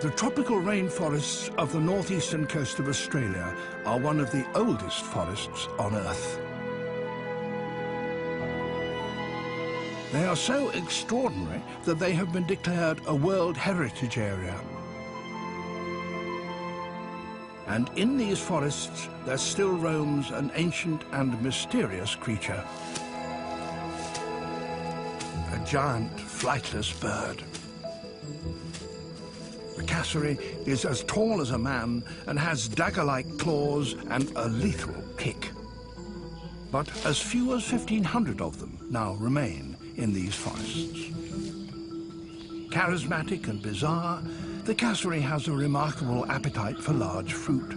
The tropical rainforests of the northeastern coast of Australia are one of the oldest forests on Earth. They are so extraordinary that they have been declared a World Heritage Area. And in these forests, there still roams an ancient and mysterious creature. A giant, flightless bird. The cassowary is as tall as a man and has dagger-like claws and a lethal pick. But as few as 1,500 of them now remain in these forests. Charismatic and bizarre, the cassowary has a remarkable appetite for large fruit.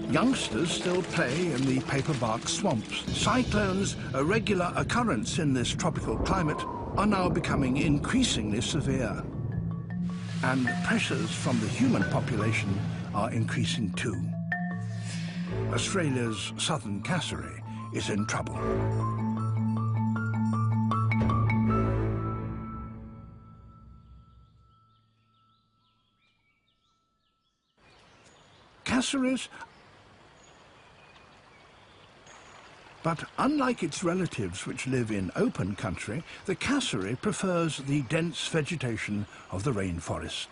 Youngsters still play in the paperbark swamps. Cyclones, a regular occurrence in this tropical climate, are now becoming increasingly severe. And pressures from the human population are increasing too. Australia's southern cassowary is in trouble. Cassowaries, but unlike its relatives which live in open country, the cassowary prefers the dense vegetation of the rainforest.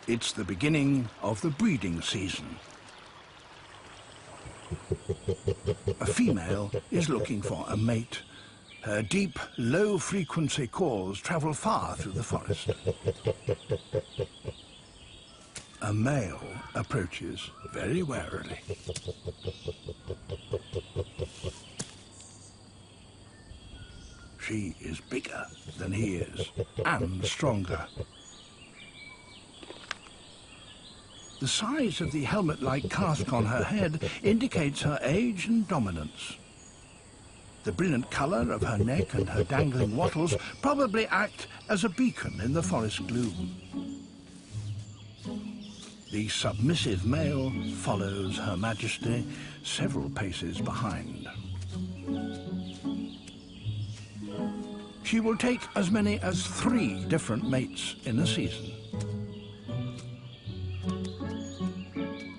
It's the beginning of the breeding season. A female is looking for a mate. Her deep, low-frequency calls travel far through the forest. A male approaches very warily. She is bigger than he is, and stronger. The size of the helmet-like casque on her head indicates her age and dominance. The brilliant colour of her neck and her dangling wattles probably act as a beacon in the forest gloom. The submissive male follows Her Majesty several paces behind. She will take as many as 3 different mates in a season.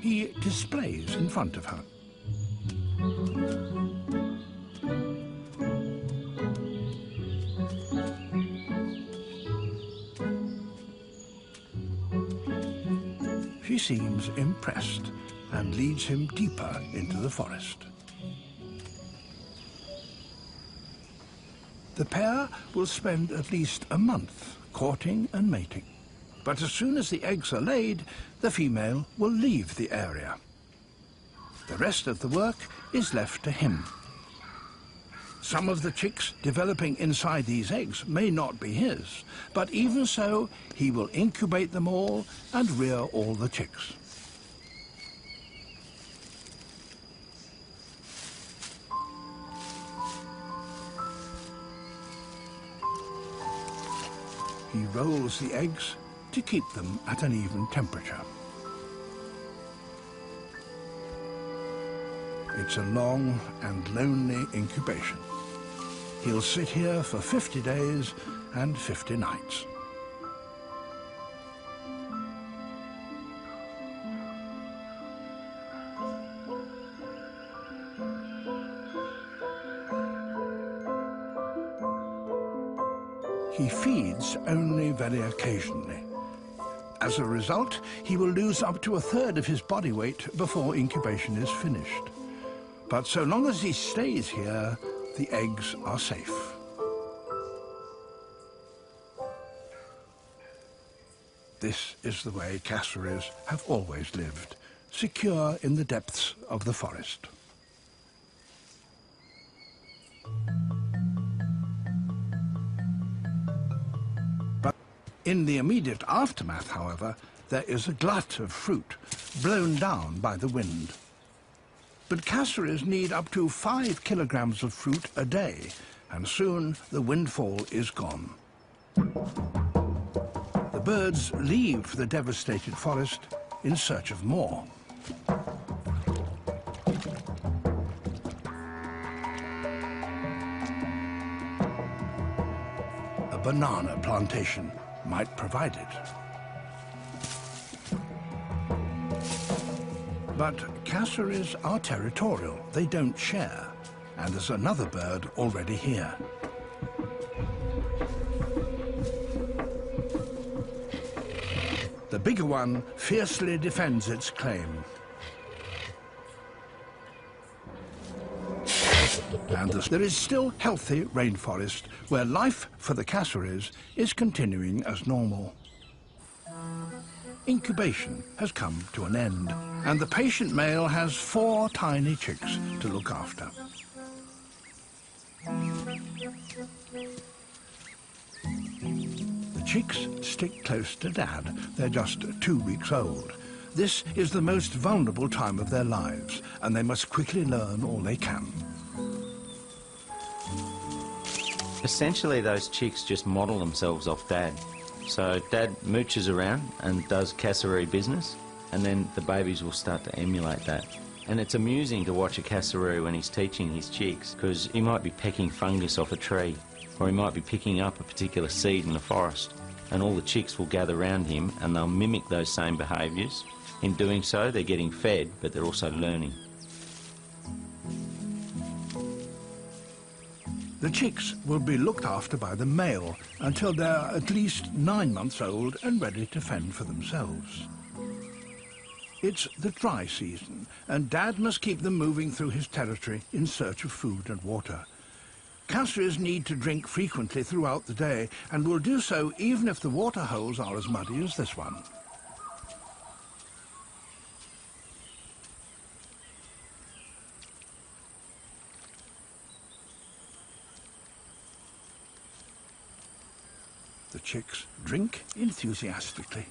He displays in front of her. She seems impressed and leads him deeper into the forest. The pair will spend at least a month courting and mating. But as soon as the eggs are laid, the female will leave the area. The rest of the work is left to him. Some of the chicks developing inside these eggs may not be his, but even so, he will incubate them all and rear all the chicks. He rolls the eggs to keep them at an even temperature. It's a long and lonely incubation. He'll sit here for 50 days and 50 nights. He feeds only very occasionally. As a result, he will lose up to 1/3 of his body weight before incubation is finished. But so long as he stays here, the eggs are safe. This is the way cassowaries have always lived, secure in the depths of the forest. But in the immediate aftermath, however, there is a glut of fruit blown down by the wind. But cassowaries need up to 5 kilograms of fruit a day, and soon the windfall is gone. The birds leave the devastated forest in search of more. banana plantation might provide it. But cassowaries are territorial, they don't share, and there's another bird already here. The bigger one fiercely defends its claim. And there is still healthy rainforest where life for the cassowaries is continuing as normal. Incubation has come to an end, and the patient male has 4 tiny chicks to look after. The chicks stick close to Dad. They're just 2 weeks old. This is the most vulnerable time of their lives, and they must quickly learn all they can. Essentially, those chicks just model themselves off Dad. So Dad mooches around and does cassowary business, and then the babies will start to emulate that. And it's amusing to watch a cassowary when he's teaching his chicks, because he might be pecking fungus off a tree, or he might be picking up a particular seed in the forest, and all the chicks will gather around him and they'll mimic those same behaviours. In doing so, they're getting fed, but they're also learning. The chicks will be looked after by the male until they're at least 9 months old and ready to fend for themselves. It's the dry season, and Dad must keep them moving through his territory in search of food and water. Cassowaries need to drink frequently throughout the day, and will do so even if the water holes are as muddy as this one. The chicks drink enthusiastically.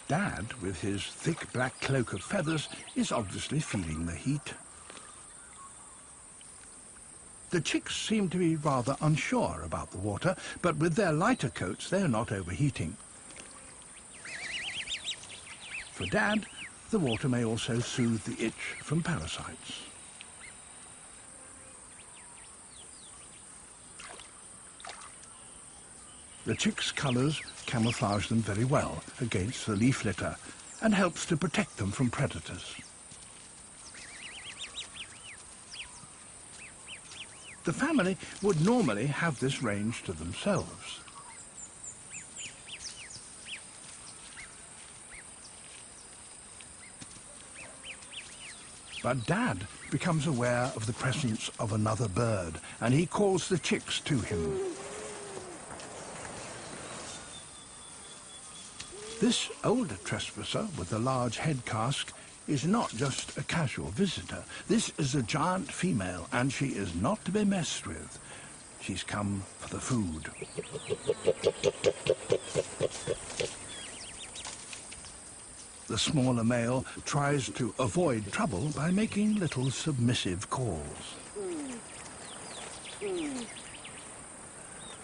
Dad, with his thick black cloak of feathers, is obviously feeling the heat. The chicks seem to be rather unsure about the water, but with their lighter coats, they are not overheating. For Dad, the water may also soothe the itch from parasites. The chicks' colours camouflage them very well against the leaf litter and helps to protect them from predators. The family would normally have this range to themselves. But Dad becomes aware of the presence of another bird, and he calls the chicks to him. This older trespasser with the large head cask is not just a casual visitor. This is a giant female, and she is not to be messed with. She's come for the food. The smaller male tries to avoid trouble by making little submissive calls.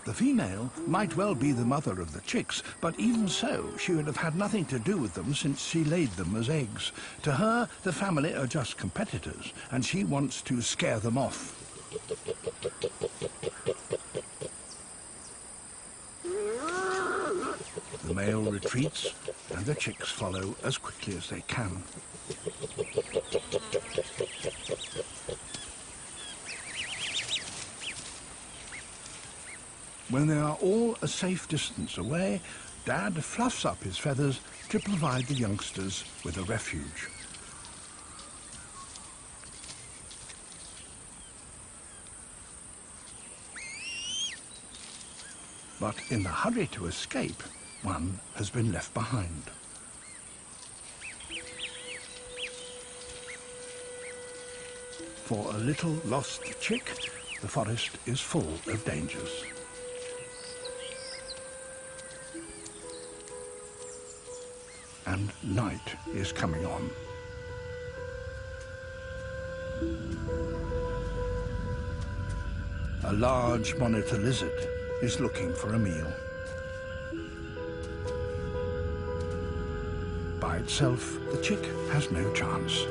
The female might well be the mother of the chicks, but even so, she would have had nothing to do with them since she laid them as eggs. To her, the family are just competitors, and she wants to scare them off. The male retreats, and the chicks follow as quickly as they can. When they are all a safe distance away, Dad fluffs up his feathers to provide the youngsters with a refuge. But in the hurry to escape, one has been left behind. For a little lost chick, the forest is full of dangers. And night is coming on. A large monitor lizard is looking for a meal. By itself, the chick has no chance.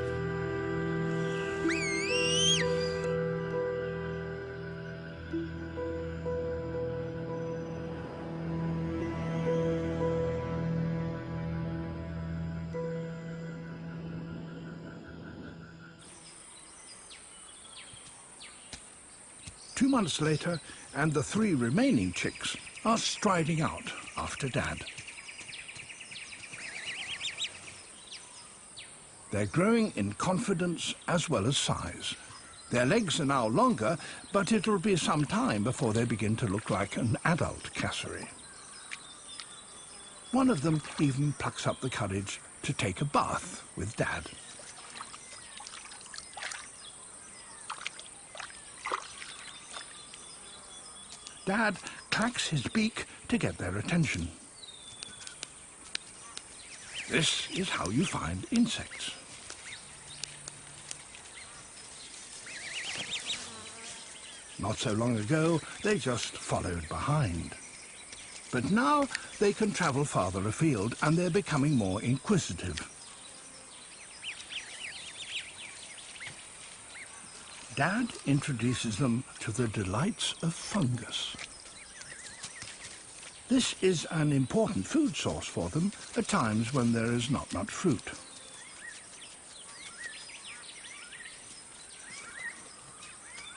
2 months later, and the 3 remaining chicks are striding out after Dad. They're growing in confidence as well as size. Their legs are now longer, but it'll be some time before they begin to look like an adult cassowary. One of them even plucks up the courage to take a bath with Dad. Dad clacks his beak to get their attention. This is how you find insects. Not so long ago, they just followed behind. But now they can travel farther afield, and they're becoming more inquisitive. Dad introduces them to the delights of fungus. This is an important food source for them at times when there is not much fruit.